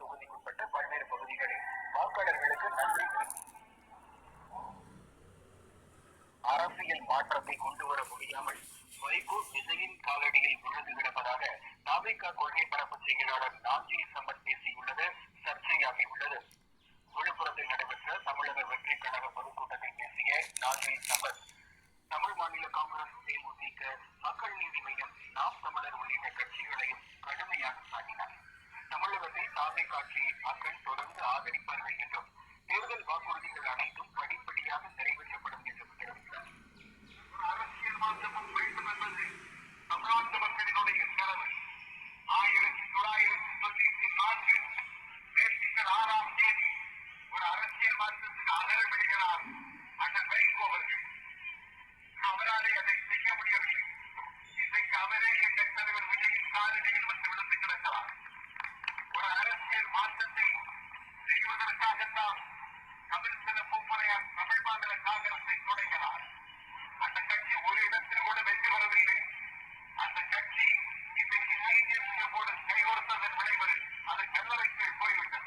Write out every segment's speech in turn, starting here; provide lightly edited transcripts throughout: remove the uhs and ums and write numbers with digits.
தொகுதிக்குட்பட்ட பல்வேறு பகுதிகளில் வாக்காளர்களுக்கு நன்றி அரசியல் மாற்றத்தை கொண்டுவர முடியாமல் வைகோ விஜயின் காலடியில் விழுந்து கிடப்பதாக தவிக கொள்கை பரப்பு செயலாளர் நாஞ்சில் சம்பத் பேசியுள்ளது சர்ச்சையாகியுள்ளது. விழுப்புரத்தில் நடைபெற்ற தமிழக வெற்றி கழக பொதுக்கூட்டத்தில் பேசிய நாஞ்சில் சம்பத் தமிழ் மாநில காங்கிரஸ், தேமுதிக, மக்கள் நீதி மையம், நாம் தமிழர் உள்ளிட்ட கட்சிகளையும் கடுமையாக சாட்டினார். தமிழகத்தில் தவிக ஆட்சியை மக்கள் தொடர்ந்து ஆதரிப்பார்கள் என்றும் தேர்தல் வாக்குறுதிகள் அனைத்தும் படிப்படியாக நிறைவேற்றப்படும் என்றும் தெரிவித்தார். அரசியல் மாற்றமும் வேண்டும் என்பது தமிழ்நாட்டு மக்களினுடைய கனவு. 1994 செப்டம்பர் 6ஆம் தேதி ஒரு அரசியல் மாற்றத்துக்கு அகரமிடுகிறார் அண்ணன் வைகோ அவர்கள். அவராலே அதை செய்ய முடியவில்லை. இன்றைக்கு அவரே எங்கள் தலைவர் விஜயின் காலடியில் வந்து விழுந்து கிடக்கிறார். ஒரு அரசியல் மாற்றத்தை செய்வதற்காகத்தான் தமிழ் சில மூப்பரையார் தமிழ் மாநில காங்கிரஸை தொடங்கினார். அந்த கட்சி ஒரு இடத்தில் கூட வெற்றி பெறவில்லை. அந்த கட்சி இன்றைக்கு ஐஎன்டியோடு கைகோர்த்ததன் விளைவு அது கல்லறைக்கு போய்விட்டது.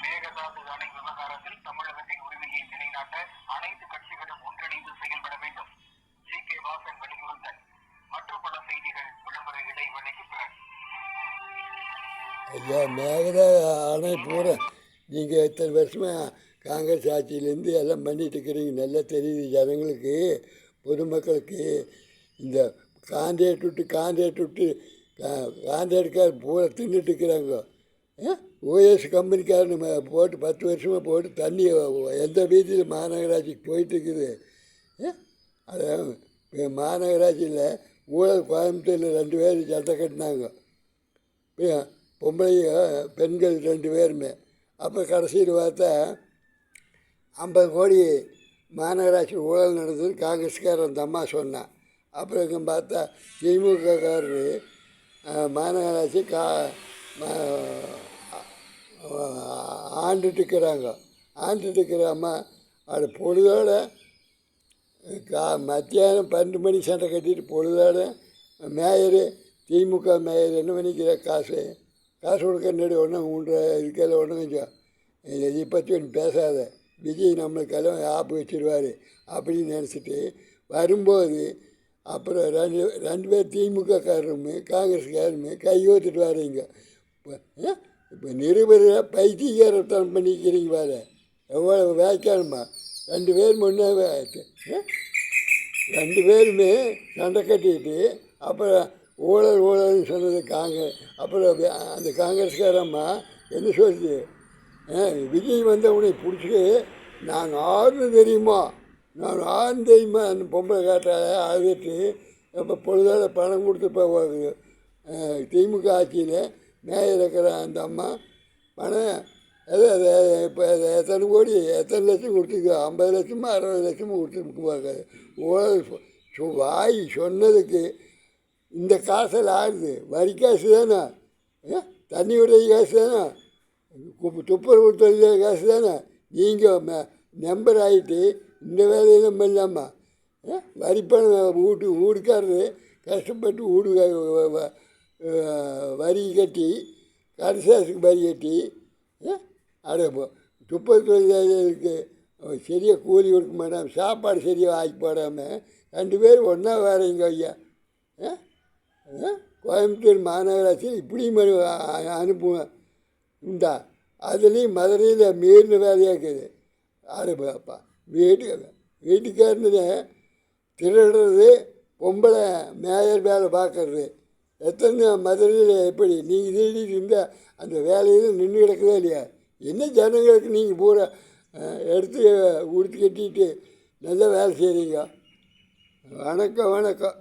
மேகதாது அணை விவகாரத்தில் தமிழகத்தின் உரிமையை நிலைநாட்ட அனைத்து கட்சிகளும் ஒன்றிணைந்து செயல்பட வேண்டும். ஜி.கே. வாசன் வலியுறுத்தல். மற்றும் பல செய்திகள் விளம்பர இடைவெளிக்கு பிறகு. ஐயா, மேகதாது அணை பூரா நீங்கள் எத்தனை வருஷமாக காங்கிரஸ் ஆட்சியிலேருந்து எல்லாம் பண்ணிட்டு இருக்கிறீங்க. நல்லா தெரியுது ஜனங்களுக்கு, பொதுமக்களுக்கு. இந்த கான்ட்ராக்ட் விட்டு கான்ட்ராக்டுக்கார் பூரா தின்னுட்டு இருக்கிறாங்க. ஓஎஸ் கம்பெனிக்காரனு போட்டு 10 வருஷமாக போட்டு தண்ணி எந்த வீதியில் மாநகராட்சிக்கு போயிட்டுருக்குது. அதான் மாநகராட்சியில் ஊழல் கோயம்புத்தூரில் 2 பேர் சட்டை கட்டினாங்க. பொம்பளை பெண்கள் 2 பேருமே. அப்போ கடைசியில் பார்த்தா 50 கோடி மாநகராட்சி ஊழல் நடந்தது காங்கிரஸ்காரர் அந்த அம்மா சொன்னான். அப்புறம் பார்த்தா திமுககாரரு மாநகராட்சி ஆண்டுட்டு இருக்கிற அம்மா அது பொழுதோட மத்தியானம் 12 மணி சண்டை கட்டிட்டு பொழுதோட மேயரு, திமுக மேயர் என்ன பண்ணிக்கிற காசு கொடுக்க முன்னாடி ஒன்றும் இதுக்கெல்லாம் ஒன்றும் கொஞ்சம் இதை பற்றி ஒன்று பேசாத, விஜய் நம்மளுக்கெல்லாம் ஆப்பு வச்சுருவார் அப்படின்னு நினச்சிட்டு வரும்போது அப்புறம் ரெண்டு பேர் திமுககாரரும் காங்கிரஸ்காரருமே கையோத்துட்டு வரீங்க. இப்போ நிருபராக பைத்தியகாரத்தனம் பண்ணிக்கிறீங்க. வேறு எவ்வளோ வேக்கானமா 2 பேர் முன்னே 2 பேருமே சண்டை கட்டிட்டு அப்புறம் ஊழல்னு சொன்னது அப்புறம் அந்த காங்கிரஸ்காரம்மா என்ன சொல்லுது, விஜய் வந்தவனை பிடிச்சிட்டு நாங்கள் ஆறுன்னு தெரியுமா அந்த பொம்பளை காட்டால அழுதுட்டு இப்போ பொழுதால பணம் கொடுத்து இப்போ திமுக ஆட்சியில் மேயர் இருக்கிற அந்த அம்மா பணம் இப்போ எத்தனை கோடி எத்தனை லட்சம் கொடுத்துருக்கு, 50 லட்சமோ 60 லட்சமோ கொடுத்துருக்குவாங்க. ஊழல் வாய் சொன்னதுக்கு இந்த காசில் ஆடுது. வரி காசு தானே, தண்ணி உடைய காசு தானே, துப்புரவு தொழில் காசு தானே. நீங்கள் மெம்பர் ஆகிட்டு இந்த வேலையெல்லாம் பண்ணலாமா? வரிப்பணம் வீடுக்காரரு கஷ்டப்பட்டு வரி கட்டி கடைசாசுக்கு வரி கட்டி அதை துப்புரவு தொழிலாளர்களுக்கு சரியாக கூலி கொடுக்க மாட்டாமல் சாப்பாடு சரியாக ஆக்கி போடாமல் 2 பேரும் ஒன்றா வேறீங்க ஐயா. கோயம்புத்தூர் மாநகராட்சியில் இப்படியும் அனுப்புவேன் உண்டா? அதுலேயும் மதுரையில் மீறின வேலையாக இருக்குது. அதுப்பா வீட்டுக்காரனு திருடுறது, பொம்பளை மேயர் வேலை பார்க்கறது. எத்தனை மதுரையில் எப்படி நீங்கள் திருடிட்டு இருந்தால் அந்த வேலையில் நின்று கிடக்கவே இல்லையா? என்ன ஜனங்களுக்கு நீங்கள் பூரா எடுத்து உடுத்து கட்டிட்டு நல்லா வேலை செய்கிறீங்க. வணக்கம்.